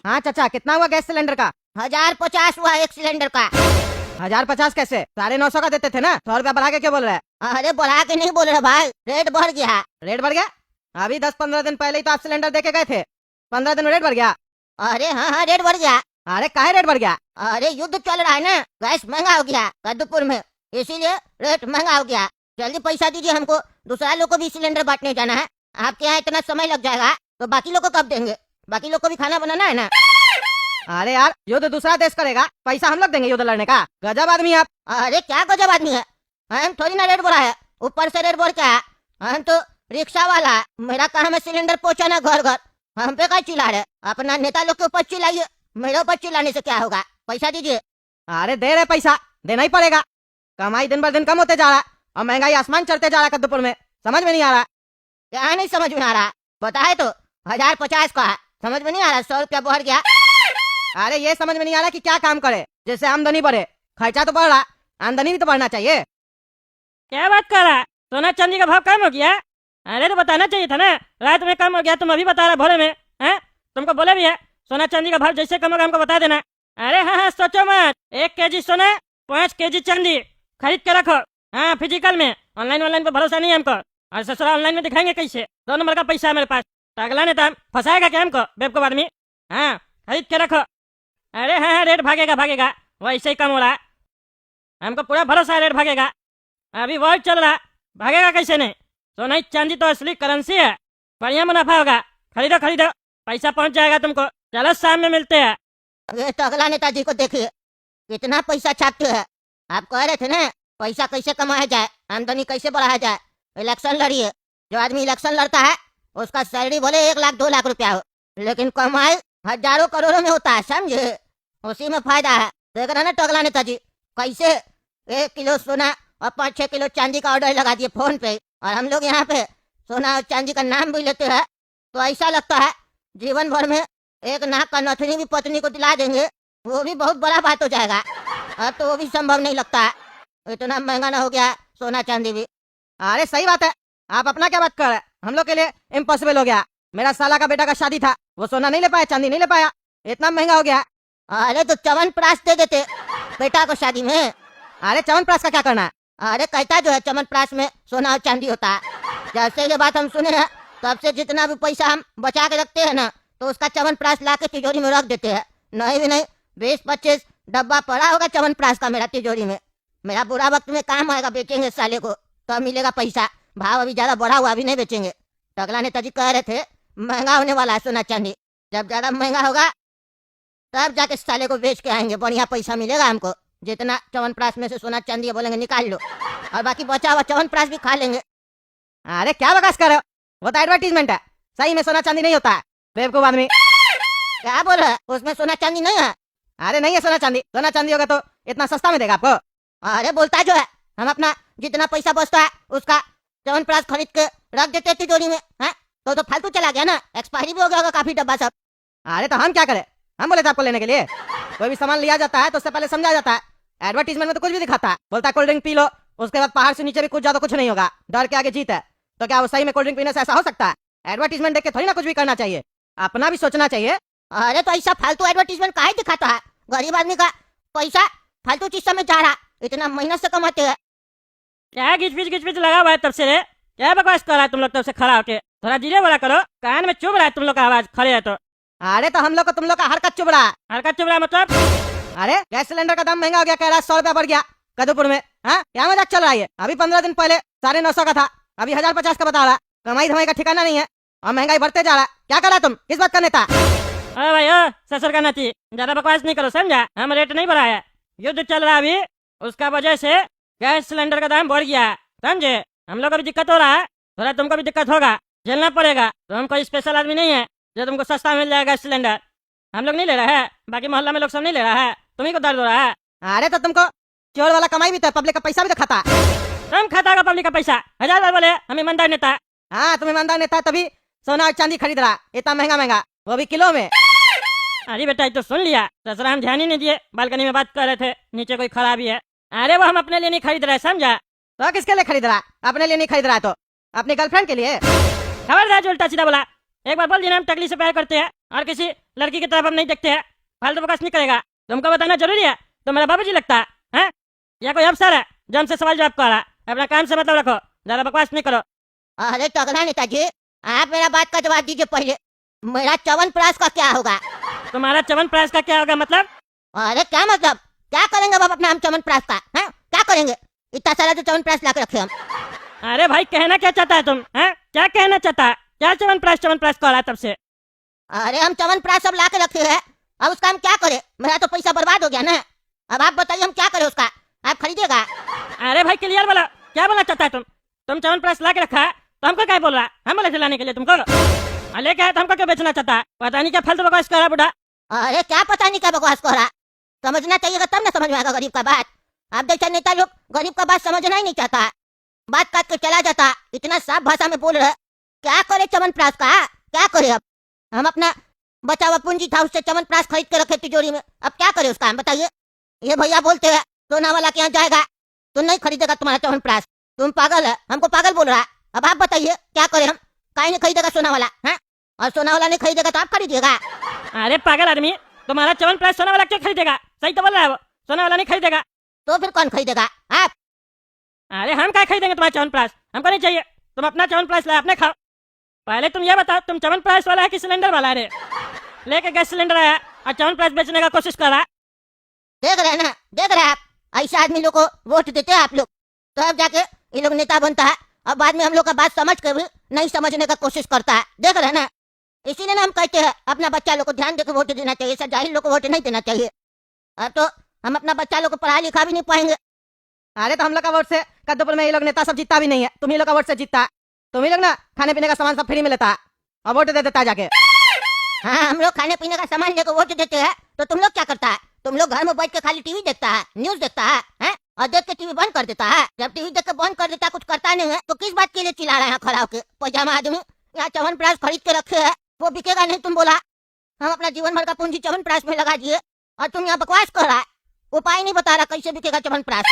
हाँ चाचा, कितना हुआ गैस सिलेंडर का? 1050 हुआ एक सिलेंडर का। 1050 कैसे? 950 का देते थे ना, 100 रुपया बढ़ा के क्यों बोल रहे हैं? अरे बढ़ा के नहीं बोल रहे भाई, रेट बढ़ गया। रेट बढ़ गया? अभी 10-15 दिन पहले ही तो आप सिलेंडर देके गए थे, 15 दिन में रेट बढ़ गया? अरे हाँ रेट बढ़ गया। अरे काहे रेट बढ़ गया? अरे युद्ध चल रहा है ना, गैस महंगा हो गया कद्दूपुर में, इसीलिए रेट महंगा हो गया। जल्दी पैसा दीजिए, हमको दूसरा लोग को भी सिलेंडर बांटने जाना है। आपके यहाँ इतना समय लग जाएगा तो बाकी लोग को कब देंगे? बाकी लोग को भी खाना बनाना है ना। अरे यार, युद्ध दूसरा देश करेगा, पैसा हम लोग देंगे युद्ध लड़ने का? गजब आदमी आप। अरे क्या गजब आदमी है, हम थोड़ी ना रेट बढ़ा है, ऊपर से रेट बढ़ क्या है। हम तो रिक्शा वाला है, मेरा काम है सिलेंडर पहुँचाना घर घर। हम पे क्या चिल्ला रहे? अपना नेता लोग के ऊपर चिल्लाइए, मेरे ऊपर चिल्लाने से क्या होगा? पैसा दीजिए। अरे दे रहे पैसा, देना ही पड़ेगा। कमाई दिन भर दिन कम होते जा रहा और महंगाई आसमान चढ़ते जा रहा कद्दूपुर में, समझ में नहीं आ रहा। क्या नहीं समझ में आ रहा? बताए तो 1050 का है, समझ में नहीं आ रहा? 100 रुपया बढ़ गया। अरे ये समझ में नहीं आ रहा कि क्या काम करे जैसे आमदनी बढ़े, खर्चा तो बढ़ रहा, आमदनी भी तो बढ़ना चाहिए। क्या बात कर रहा है? सोना चांदी का भाव कम हो गया? अरे तो बताना चाहिए था ना, रात में कम हो गया, तुम अभी बता रहा भोरे में हैं? तुमको बोले भी है सोना चांदी का भाव जैसे कम होगा हमको बता देना। अरे हाँ सोचो मत, 1 केजी सोना 5 केजी चांदी खरीद के रखो। हाँ फिजिकल में, ऑनलाइन पे भरोसा नहीं है हमको। और ससुरा ऑनलाइन में दिखाएंगे कैसे? 2 नंबर का पैसा है मेरे पास, तो अगला नेता फंसाएगा क्या हमको बेवकूफ आदमी? हाँ खरीद के रखो। अरे हाँ रेट भागेगा, वैसे ही कम हो रहा है, हमको पूरा भरोसा है रेट भागेगा। अभी वॉर चल रहा, भागेगा कैसे नहीं? सोना चांदी तो असली करेंसी है, बढ़िया मुनाफा होगा। खरीदो, पैसा पहुंच जाएगा तुमको। चलो शाम में मिलते हैं। ये तो अगला नेताजी को देखिए कितना पैसा छापते हैं। आप कह रहे थे ना पैसा कैसे कमाया जाए, आमदनी कैसे बढ़ाया जाए। इलेक्शन लड़िए, जो आदमी इलेक्शन लड़ता है उसका सैलरी भले 1 लाख 2 लाख रुपया हो, लेकिन कमाई हजारों करोड़ों में होता है, समझे? उसी में फायदा है। देख रहे ना तो अगला नेताजी कैसे 1 किलो सोना और 5-6 किलो चांदी का ऑर्डर लगा दिए फोन पे। और हम लोग यहाँ पे सोना और चांदी का नाम भी लेते हैं तो ऐसा लगता है जीवन भर में 1 नाक का नथनी भी पत्नी को दिला देंगे, वो भी बहुत बड़ा बात हो जाएगा। अब तो वो भी संभव नहीं लगता है, इतना महंगा ना हो गया है सोना चांदी भी। अरे सही बात है, आप अपना क्या बात कर रहे हैं? हम लोग के लिए इम्पॉसिबल हो गया। मेरा साला का बेटा का शादी था, वो सोना नहीं ले पाया, चांदी नहीं ले पाया, इतना महंगा हो गया। अरे तो च्यवनप्राश दे देते बेटा को शादी में। अरे च्यवनप्राश का क्या करना है? अरे कहता जो है च्यवनप्राश में सोना और चांदी होता है। जैसे ये बात हम सुने हैं तब से जितना भी पैसा हम बचा के रखते हैं ना, तो उसका च्यवनप्राश ला के तिजोरी में रख देते हैं। नहीं भी नहीं 20-25 डब्बा पड़ा होगा च्यवनप्राश का मेरा तिजोरी में। मेरा बुरा वक्त में काम आएगा, बेचेंगे साले को तब मिलेगा पैसा। भाव अभी ज्यादा बढ़ा हुआ, अभी नहीं बेचेंगे। तो अगला नेताजी कह रहे थे महंगा होने वाला है सोना चांदी, जब ज्यादा महंगा होगा तब जाके साले को बेच के आएंगे, बढ़िया पैसा मिलेगा हमको। जितना च्यवनप्राश में से सोना चांदी बोलेंगे निकाल लो, और बाकी बचा हुआ च्यवनप्राश भी खा लेंगे। अरे क्या बकवास कर रहे हो? वो तो एडवर्टीजमेंट है, सही में सोना चांदी नहीं होता है बेवकूफ आदमी। क्या बोल रहे हैं? उसमें सोना चांदी नहीं है? अरे नहीं है सोना चांदी, सोना चांदी होगा तो इतना सस्ता में देगा आपको? अरे बोलता जो है, हम अपना जितना पैसा बचता है उसका च्यवनप्राश खरीद के रख देते तिजोरी में। है तो फालतू चला गया ना, एक्सपायरी भी हो गया होगा काफी डब्बा सब। अरे तो हम क्या करें? हम बोले थे आपको लेने के लिए। कोई भी सामान लिया जाता है तो उससे पहले समझा जाता है। एडवर्टीजमेंट में तो कुछ भी दिखाता है, बोलता है कोल्ड ड्रिंक पी लो, उसके बाद पहाड़ से नीचे भी कूद जाओ तो कुछ नहीं होगा, डर के आगे जीत है। तो क्या वो सही में कोल्ड ड्रिंक पीने से ऐसा हो सकता है? एडवर्टीजमेंट देख के थोड़ी ना कुछ भी करना चाहिए, अपना भी सोचना चाहिए। अरे तो ऐसा फालतू एडवर्टीजमेंट काहे दिखाता है? गरीब आदमी का पैसा फालतू चीज में जा रहा, इतना मेहनत से कमाते हैं। क्या गिच लगा हुआ है तब से रे? क्या बकवास कर रहा है तुम लोग तब से खड़ा होके? थोड़ा धीरे बोला करो, कान में चुभ रहा है तुम लोग का आवाज खड़े है तो। अरे तो हम लोग को तुम लोग का हरकत चुभ रहा है। हरकत चुभ रहा है मतलब? अरे गैस सिलेंडर का दाम महंगा हो गया, कह रहा है 100 रुपया बढ़ गया कद्दूपुर में। हाँ क्या मजाक चल रहा है? अभी 15 दिन पहले 950 का था, अभी 1050 का बता रहा। कमाई धमाई का ठिकाना नहीं है और महंगाई बढ़ते जा रहा। क्या करा तुम? किस बात का नेता? अरे भाई ओ ससुर का नाती, ज्यादा बकवास नहीं करो समझा। हम रेट नहीं बढ़ाया, युद्ध चल रहा अभी, उसका वजह से गैस सिलेंडर का दाम बढ़ गया है, समझे? हम लोग को भी दिक्कत हो रहा है, थोड़ा तुमको भी दिक्कत होगा, झेलना पड़ेगा। तो हम कोई स्पेशल आदमी नहीं है जो तुमको सस्ता मिल जाएगा गैस सिलेंडर। हम लोग नहीं ले रहे हैं, बाकी मोहल्ला में लोग सब नहीं ले रहा है, तुम्ही को दर्द हो रहा है। अरे तो तुमको चोर वाला कमाई भी तो, पब्लिक का पैसा भी तो खाता। तुम खाता होगा पब्लिक का पैसा, 1000 बार बोले हम ईमानदार नेता है। हाँ तुम ईमानदार नेता, तभी सोना और चांदी खरीद रहा इतना महंगा, वो भी किलो में। अरे बेटा ये तो सुन लिया, ससुरा हम ध्यान ही नहीं दिए, बालकनी में बात कर रहे थे, नीचे कोई खराबी है। अरे वो हम अपने लिए नहीं खरीद रहे समझा। तो किसके लिए खरीद रहा? अपने लिए नहीं खरीद रहा तो अपनी गर्लफ्रेंड के लिए। खबरदार जो उल्टा सीधा बोला, एक बार बोल दिया हम टकली से प्यार करते हैं, और किसी लड़की की तरफ हम नहीं देखते हैं। फालतू बकवास नहीं करेगा। तुमको बताना जरूरी है? तो मेरा बाबूजी लगता है हैं? या कोई अफसर है जो हमसे सवाल जवाब कर रहा है? अपना काम से मतलब रखो, ज्यादा बकवास नहीं करो। अरे टकला नेताजी, आप मेरा बात का जवाब दीजिए पहले। मेरा च्यवनप्राश का क्या होगा? तुम्हारा च्यवनप्राश का क्या होगा मतलब? अरे क्या मतलब? क्या करेंगे बाबा अपना हम च्यवनप्राश का? हैं? क्या करेंगे? इतना सारा जो च्यवनप्राश ला के रखे हम। अरे भाई कहना क्या चाहता है तुम? हैं? क्या कहना चाहता है? क्या च्यवनप्राश च्यवनप्राश कह रहा है तब से? अरे हम च्यवनप्राश सब ला के रखे हैं, अब उसका हम क्या करें? मेरा तो पैसा बर्बाद हो गया ना। अब आप बताइए हम क्या करें उसका? आप खरीदेगा? अरे भाई क्लियर बोला, क्या बोलना चाहता है तुम? तुम च्यवनप्राश ला के रखा है तो हमको क्या बोल रहा है? हम बोले थे लाने के लिए तुमको। लेके आया तो हमको क्यों बेचना चाहता है? पता नहीं क्या फालतू बकवास कर रहा है बुढ़ा। अरे क्या पता नहीं क्या बकवास कर रहा? समझना चाहिएगा तब ना समझ में आएगा गरीब का बात। आप जैसा नेता लोग गरीब का बात समझना ही नहीं चाहता है, बात काट के चला जाता। इतना साफ भाषा में बोल रहे, क्या करे च्यवनप्राश का? क्या करे? अब हम अपना बचा हुआ पूंजी था उससे च्यवनप्राश खरीद के रखे तिजोरी में, अब क्या करे उसका? हम बताइए। ये भैया बोलते हैं सोना वाला के यहाँ जाएगा तो नहीं खरीदेगा तुम्हारा च्यवनप्राश। तुम पागल है, हमको पागल बोल रहा है। अब आप बताइए क्या करें हम? काहे नहीं खरीदेगा सोना वाला है? और सोना वाला नहीं खरीदेगा तो आप खरीदिएगा? अरे पागल आदमी, तुम्हारा च्यवनप्राश सोना वाला क्यों खरीदेगा? सही तो बोल रहा है वो, सोना वाला नहीं खरीदेगा। तो फिर कौन खरीदेगा? आप? अरे हम क्या खरीदेंगे तुम्हारा च्यवनप्राश? हमको नहीं चाहिए। तुम अपना च्यवनप्राश लाए अपने खाओ। पहले तुम ये बताओ तुम च्यवनप्राश वाला है कि सिलेंडर वाला है? लेके गैस सिलेंडर आया और च्यवनप्राश बेचने का कोशिश कर रहा है। देख रहे हैं ना, देख रहे हैं आप? ऐसे आदमी लोग को वोट देते हैं आप लोग, तो अब जाके ये लोग नेता बनता है और बाद में हम लोग का बात समझ के भी नहीं समझने का कोशिश करता है। देख रहे हैं ना, इसीलिए ना हम कहते हैं अपना बच्चा लोग को ध्यान देकर वोट देना चाहिए, सब जाहिल लोग को वोट नहीं देना चाहिए। अब तो हम अपना बच्चा लोग को पढ़ा लिखा भी नहीं पाएंगे। अरे तो हम लोग का वोट से कद्दूपुर में ये लोग नेता सब जीतता भी नहीं है, तुम ही लोग का वोट से जीतता है। तुम ही लोग ना खाने पीने का सामान सब फ्री में लेता है और वोट दे देता है जाके। हाँ, हम लोग खाने पीने का सामान लेकर वोट देते हैं तो तुम लोग क्या करता है? तुम लोग घर में बैठ के खाली टीवी देखता है, न्यूज देखता है, हैं? और देख के टीवी बंद कर देता है। जब टीवी देख के बंद कर देता है, कुछ करता नहीं है, तो किस बात के लिए चिल्ला रहे हैं खड़ा होके? पजामा आदमी यहाँ च्यवनप्राश खरीद के रखे है, वो बिकेगा नहीं तुम बोला। हम अपना जीवन भर का पूंजी च्यवनप्राश में लगा दिए और तुम यहाँ बकवास कर रहा है, उपाय नहीं बता रहा कैसे बिकेगा च्यवनप्राश।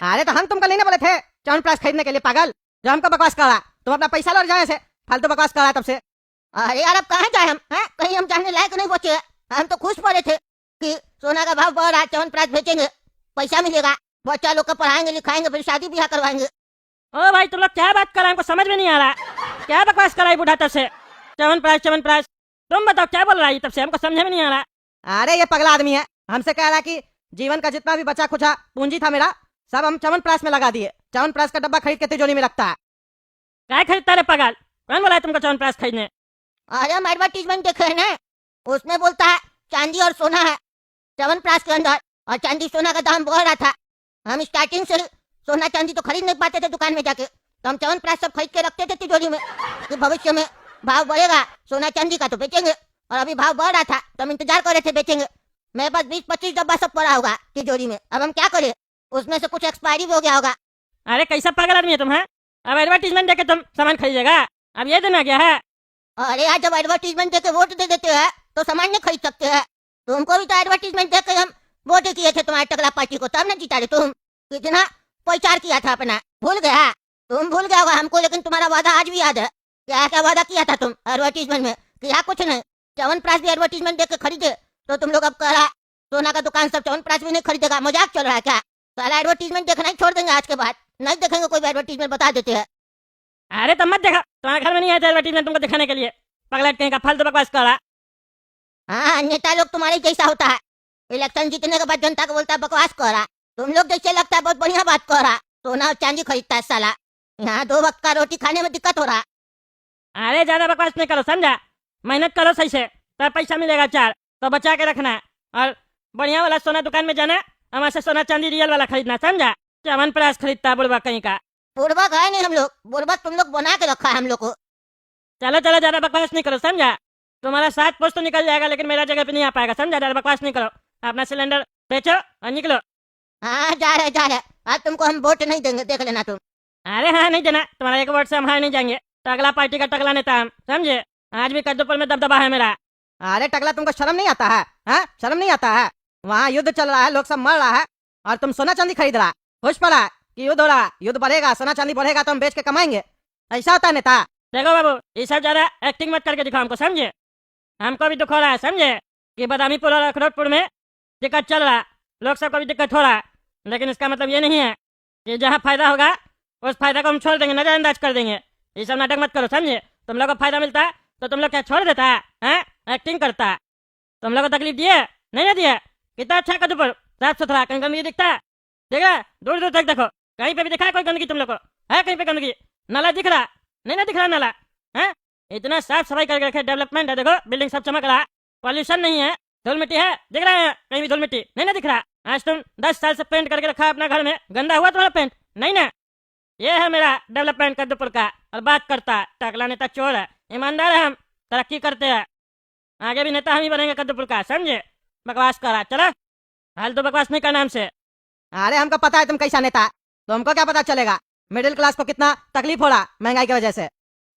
अरे तो हम तुमको नहीं ना बोले थे च्यवनप्राश खरीदने के लिए पागल, जो हमको बकवास कर रहा? तुम अपना पैसा लौट जाए से फालतू बकवास कर रहा तब से। अरे यार अब कहाँ जाए हम? हैं? कहीं हम जाने लायक नहीं बचे हैं। हम तो खुश पड़े थे कि सोना का भाव बढ़ रहा है, च्यवनप्राश बेचेंगे, पैसा मिलेगा, बच्चा लोग को पढ़ाएंगे लिखाएंगे, फिर शादी ब्याह करवाएंगे। ओ भाई तुम लोग क्या बात कर रहे हैं? हमको समझ में नहीं आ रहा। क्या बकवास कर रहा है बुढ़ा तब से? च्यवनप्राश च्यवनप्राश, तुम बताओ क्या बोल रहा है तब से? हमको समझ में नहीं आ रहा। अरे ये पगला आदमी है, हमसे कह रहा कि जीवन का जितना भी बचा खुचा पूंजी था मेरा सब हम च्यवनप्राश में लगा दिए। च्यवनप्राश का डब्बा खरीद के तिजोरी में रखता है। क्या खरीदता रे पागल? कौन बोला है तुमको च्यवनप्राश खरीदने? अरे हम एडवर्टीजमेंट देखे है ना, उसमें बोलता है चांदी और सोना है च्यवनप्राश के अंदर, और चांदी सोना का दाम बढ़ रहा था। हम स्टार्टिंग से सोना चांदी तो खरीद नहीं पाते थे दुकान में जाके, तो हम च्यवनप्राश सब खरीद के रखते थे तिजोरी में कि भविष्य में भाव बढ़ेगा सोना चांदी का तो बेचेंगे। और अभी भाव बढ़ रहा था तो हम इंतजार कर रहे थे बेचेंगे। मेरे पास 20-25 डब्बा सब पड़ा होगा तिजोरी में, अब हम क्या करें? उसमें से कुछ एक्सपायरी भी हो गया होगा। अरे कैसा पागल आदमी है तुम? है अब एडवर्टीजमेंट देके तुम सामान खरीदेगा? अब ये दिन आ गया है। अरे यार जब एडवर्टीजमेंट देके वोट दे देते हैं तो सामान नहीं खरीद सकते हैं। तुमको भी तो एडवर्टीजमेंट देके हम वोट किए थे तुम्हारे टकला पार्टी को, तब ना जीता रहे तुम। कितना प्रचार किया था अपना, भूल गया? तुम भूल गया होगा हमको, लेकिन तुम्हारा वादा आज भी याद है। क्या क्या वादा किया था तुम एडवर्टीजमेंट में? किया कुछ नहीं। च्यवनप्राश भी एडवर्टीजमेंट देख के खरीदे तो तुम लोग अब कह रहा सोना का दुकान सब च्यवनप्राश भी नहीं खरीदेगा। मजाक चल रहा है क्या? सारा एडवर्टीजमेंट देखना ही छोड़ देंगे आज के बाद, नहीं देखेंगे कोई एडवर्टीजमेंट, बता देते हैं। अरे तुम मत देखा, तुम्हारे घर में नहीं आया था एडवर्टीजमेंट तुमको दिखाने के लिए। पगलेट कहीं का फालतू बकवास कर रहा। हाँ, नेता लोग तुम्हारे जैसा होता है, इलेक्शन जीतने के बाद जनता को बोलता है बकवास कर रहा। तुम लोग जैसे लगता है बहुत बढ़िया बात कर रहा, सोना और चांदी खरीदता है साला। यहाँ 2 वक्त का रोटी खाने में दिक्कत हो रहा। अरे ज्यादा बकवास नहीं करो, समझा? मेहनत करो सही से तब पैसा मिलेगा 4, तो बचा के रखना है। और बढ़िया वाला सोना दुकान में जाना, हमारे से सोना चांदी रियल वाला खरीदना, समझा? च्यवनप्राश खरीदता बुढ़वा कहीं का। बुर्बक है नहीं हम लोग, बुर्बक तुम लोग बना के रखा है हम लोग को। चलो चलो ज्यादा बकवास नहीं करो, समझा? तुम्हारा 7 पोस्ट तो निकल जाएगा लेकिन मेरा जगह पे नहीं आ पाएगा, समझा? ज्यादा बकवास नहीं करो, अपना सिलेंडर बेचो और निकलो। हाँ जा रहे आज तुमको हम वोट नहीं देंगे, देख लेना तुम। अरे हाँ नहीं देना, तुम्हारा एक वोट से हम हार नहीं जाएंगे। टगला पार्टी का टगला नेता हम, समझे? आज भी कद्दूपुर में दबदबा है मेरा। अरे टकला तुमको शर्म नहीं आता है? हाँ शर्म नहीं आता है? वहाँ युद्ध चल रहा है, लोग सब मर रहा है और तुम सोना चांदी खरीद रहा। खुश पड़ा कि युद्ध हो रहा, युद्ध बढ़ेगा, सोना चांदी बढ़ेगा तो हम बेच के कमाएंगे। ऐसा होता है नेता? देखो बाबू, ये सब ज्यादा एक्टिंग मत करके दिखाओ हमको, समझे? हमको भी दुख हो रहा है, समझे, कि बदामीपुर और अखरोटपुर में दिक्कत चल रहा, लोग सबको भी दिक्कत हो रहा, लेकिन इसका मतलब ये नहीं है कि जहाँ फायदा होगा उस फायदा को हम छोड़ देंगे, नजरअंदाज कर देंगे। ये सब नाटक मत करो, समझे। तुम लोग को फायदा मिलता है तो तुम लोग क्या छोड़ देता है? एक्टिंग करता है। तुम लोग को तकलीफ दिए नहीं ना दिए? कितना अच्छा कद्दूपुर, साफ सुथरा, कहीं गंदगी दिखता है? देख रहा, दूर दूर तक देखो, कहीं पे भी दिखा है कोई गंदगी? तुम लोग को है कहीं पे गंदगी? नाला दिख रहा नहीं ना? दिख रहा नाला है? इतना साफ सफाई करके रखे, डेवलपमेंट है, देखो बिल्डिंग सब चमक रहा, पॉल्यूशन नहीं है, धूल मिट्टी है, दिख रहा है कहीं भी धूल मिट्टी नहीं ना दिख रहा? आज तुम 10 साल से पेंट करके रखा है अपना घर में, गंदा हुआ तुम्हारा पेंट नहीं ना? ये है मेरा डेवलपमेंट कद्दूपुर का। और बात करता है टकला नेता, चोर है, ईमानदार है, हम तरक्की करते हैं, आगे भी नेता हम ही बनेंगे कद्दूपुर का, समझे। बकवास करा, चला हाल तो बकवास नहीं करना हमसे। अरे हमको पता है तुम कैसा नेता है, तुमको क्या पता चलेगा मिडिल क्लास को कितना तकलीफ हो रहा महंगाई की वजह से।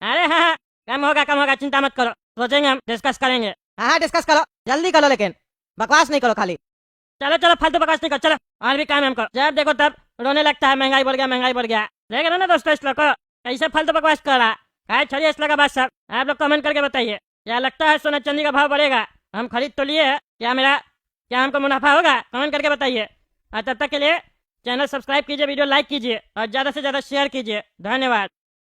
अरे हाँ, कम होगा, चिंता मत करो, सोचेंगे हम, डिस्कस करेंगे। हाँ डिस्कस करो, जल्दी करो, लेकिन बकवास नहीं करो खाली। चलो फालतू बकवास नहीं कर, चलो और भी काम है हमको। जब देखो तब रोने लगता है, महंगाई बढ़ गया। देख रहे हो ना दोस्तों इस लोग को, कैसे फालतू बकवास कर रहा है। छोड़िए इस लोग का बात सब, आप लोग कमेंट करके बताइए क्या लगता है सोना चांदी का भाव बढ़ेगा? हम खरीद तो लिए, क्या हमको मुनाफा होगा? कमेंट करके बताइए। और तब तक के लिए चैनल सब्सक्राइब कीजिए, वीडियो लाइक कीजिए और ज़्यादा से ज़्यादा शेयर कीजिए। धन्यवाद।